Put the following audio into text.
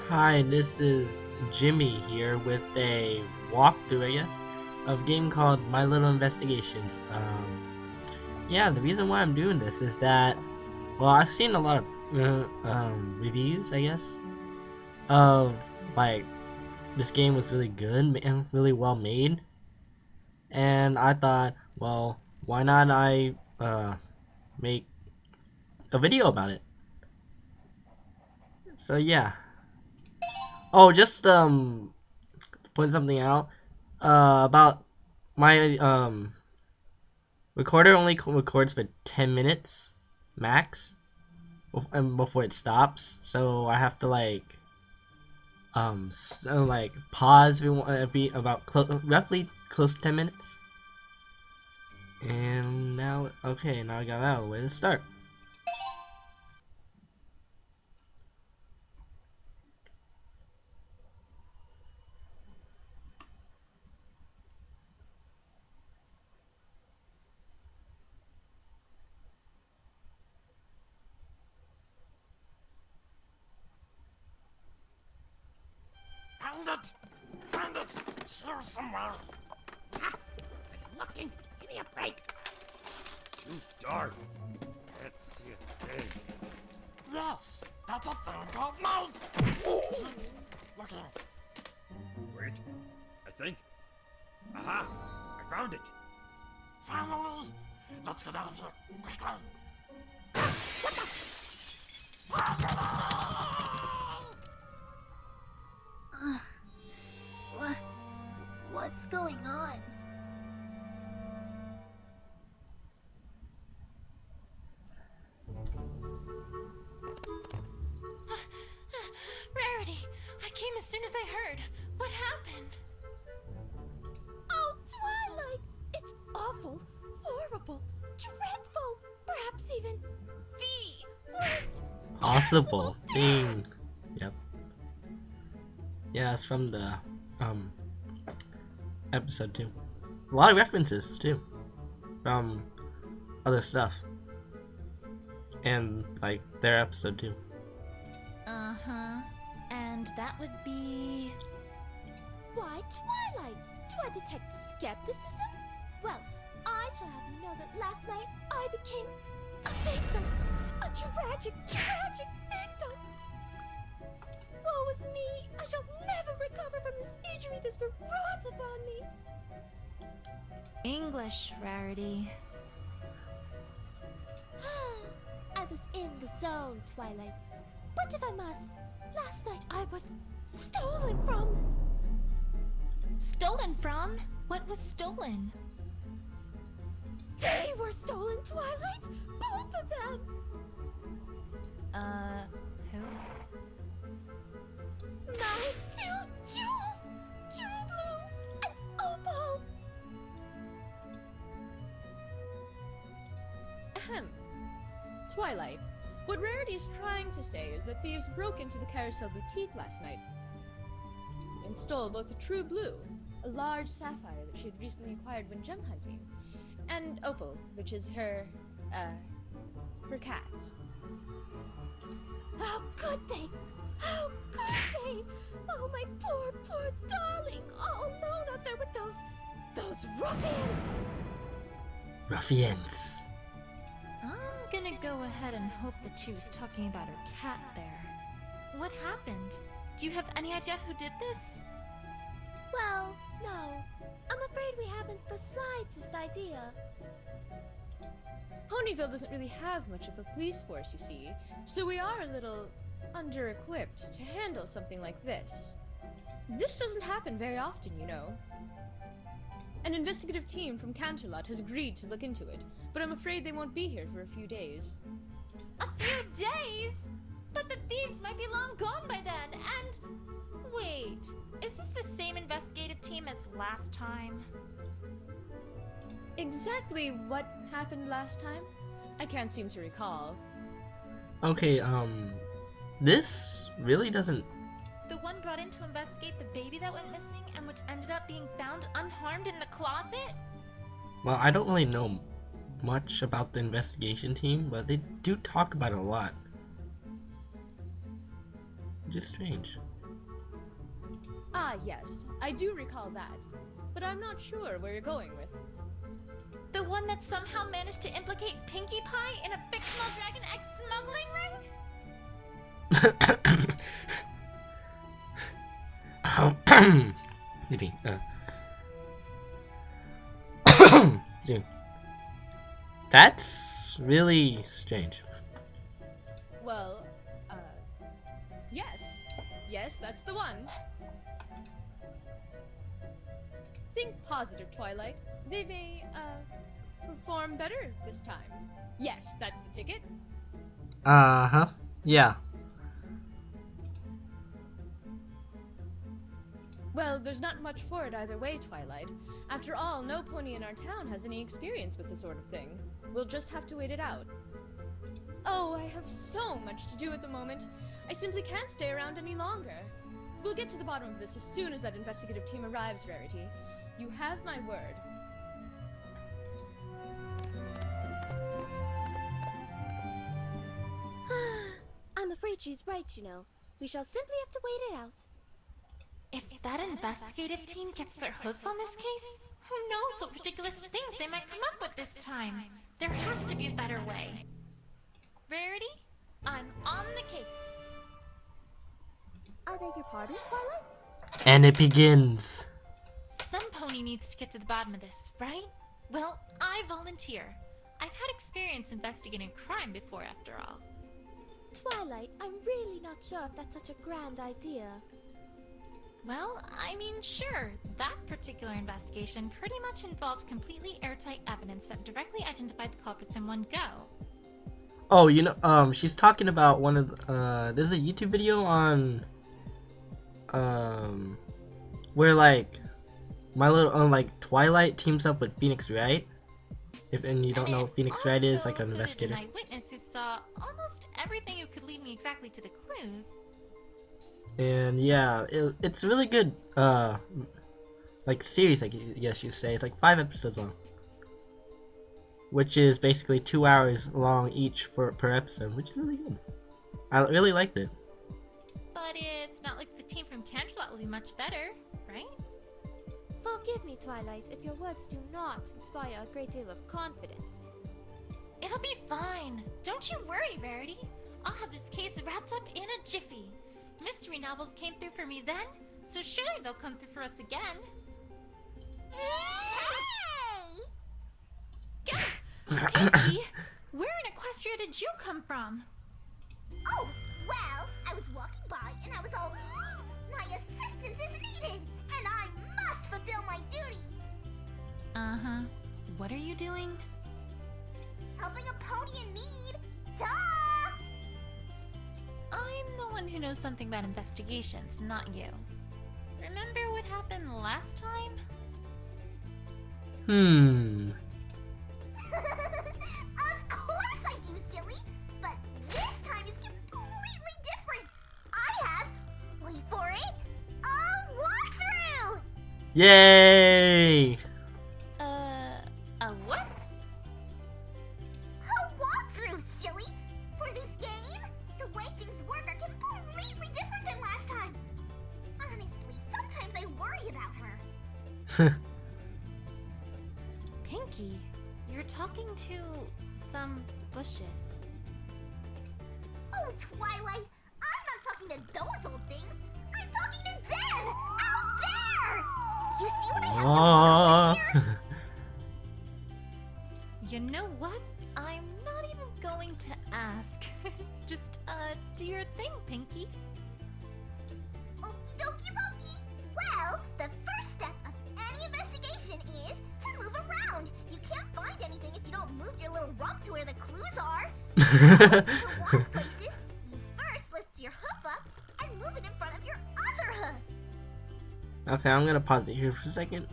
Hi, this is Jimmy here with a walkthrough, I guess, of a game called My Little Investigations. Yeah, the reason why I'm doing this is that, well, I've seen a lot of reviews, I guess, of like this game was really good and really well made, and I thought, well, why not I make a video about it? So yeah. Oh, just point something out about my recorder only records for 10 minutes max before it stops, so I have to like pause every about roughly close to 10 minutes. And now, okay, now I got out of the way to start. Find it! Find it! It's here somewhere! Ah, I'm looking! Give me a break! Too dark. Can't see a thing. Yes! That's a thing called mouse! Looking. Wait, I think. Aha! I found it! Finally! Let's get out of here, quickly! What's going on? Rarity! I came as soon as I heard. What happened? Oh, Twilight! It's awful, horrible, dreadful, perhaps even the worst Possible thing. Yep. Yeah, it's from the episode 2. A lot of references too from other stuff and like their episode 2. Uh-huh. And that would be... Why, Twilight? Do I detect skepticism? Well, I shall have you know that last night I became a victim. A tragic, tragic victim. Woe is me! I shall never recover from this injury that's been wrought upon me. English, Rarity. I was in the zone, Twilight. But if I must, last night I was stolen from. Stolen from? What was stolen? They were stolen, Twilight! Both of them! Who? My two jewels! True Blue and Opal! Ahem. Twilight, what Rarity is trying to say is that thieves broke into the Carousel Boutique last night and stole both the True Blue, a large sapphire that she had recently acquired when gem hunting, and Opal, which is her cat. How could they? How could they? Oh, my poor, poor darling, all alone out there with those ruffians! Ruffians. I'm gonna go ahead and hope that she was talking about her cat there. What happened? Do you have any idea who did this? Well, no. I'm afraid we haven't the slightest idea. Ponyville doesn't really have much of a police force, you see, so we are a little under-equipped to handle something like this. This doesn't happen very often, you know. An investigative team from Counterlot has agreed to look into it, but I'm afraid they won't be here for a few days. A few days? But the thieves might be long gone by then, and... Wait, is this the same investigative team as last time? Exactly what happened last time? I can't seem to recall. Okay, this really doesn't. The one brought in to investigate the baby that went missing and which ended up being found unharmed in the closet? Well, I don't really know much about the investigation team, but they do talk about it a lot. Which is strange. Ah, yes, I do recall that. But I'm not sure where you're going with. The one that somehow managed to implicate Pinkie Pie in a fictional Dragon Egg smuggling ring? Maybe. Dude. That's really strange. Well, yes. Yes, that's the one. Think positive, Twilight. They may, perform better this time. Yes, that's the ticket. Uh-huh. Yeah. Well, there's not much for it either way, Twilight. After all, no pony in our town has any experience with this sort of thing. We'll just have to wait it out. Oh, I have so much to do at the moment. I simply can't stay around any longer. We'll get to the bottom of this as soon as that investigative team arrives, Rarity. You have my word. I'm afraid she's right, you know. We shall simply have to wait it out. If that investigative team gets their hooves on this case, who knows what ridiculous things they might come up with this time? There has to be a better way. Rarity, I'm on the case. I beg your pardon, Twilight? And it begins. Some pony needs to get to the bottom of this, right? Well, I volunteer. I've had experience investigating crime before, after all. Twilight, I'm really not sure if that's such a grand idea. Well, I mean, sure. That particular investigation pretty much involved completely airtight evidence that directly identified the culprits in one go. Oh, you know, she's talking about one of the, there's a YouTube video on, where, like, My Little, like, Twilight teams up with Phoenix Wright. And you don't know what Phoenix Wright is, like an investigator. An eyewitness who saw almost everything who could lead me exactly to the clues. And yeah, it's a really good, like, series, I guess you'd say. It's like 5 episodes long. Which is basically 2 hours long each per episode, which is really good. I really liked it. But it's not like the team from Canterlot will be much better, right? Forgive me, Twilight, if your words do not inspire a great deal of confidence. It'll be fine. Don't you worry, Rarity. I'll have this case wrapped up in a jiffy. Mystery novels came through for me then, so surely they'll come through for us again. Hey! Pinkie, where in Equestria did you come from? Oh, well, I was walking by and I was all, my assistance is needed, and I must fulfill my duty. Uh-huh. What are you doing? Helping a pony in need. Duh! I'm the one who knows something about investigations, not you. Remember what happened last time? Of course I do, silly. But this time is completely different. I have, wait for it, a walkthrough! Yay! A what? A walkthrough, silly! For this game, the way things work are completely different than last time. Honestly, sometimes I worry about her. Pinkie, you're talking to some bushes. Oh, Twilight, I'm not talking to those old things. I'm talking to them! Out there! You see what I have to work with here? You know what? I'm not even going to ask. Just, do your thing, Pinkie. Okie dokie dokie. Well, the first step of any investigation is to move around. You can't find anything if you don't move your little rump to where the clues are. To walk places, you first lift your hoof up and move it in front of your other hoof. Okay, I'm gonna pause it here for a second.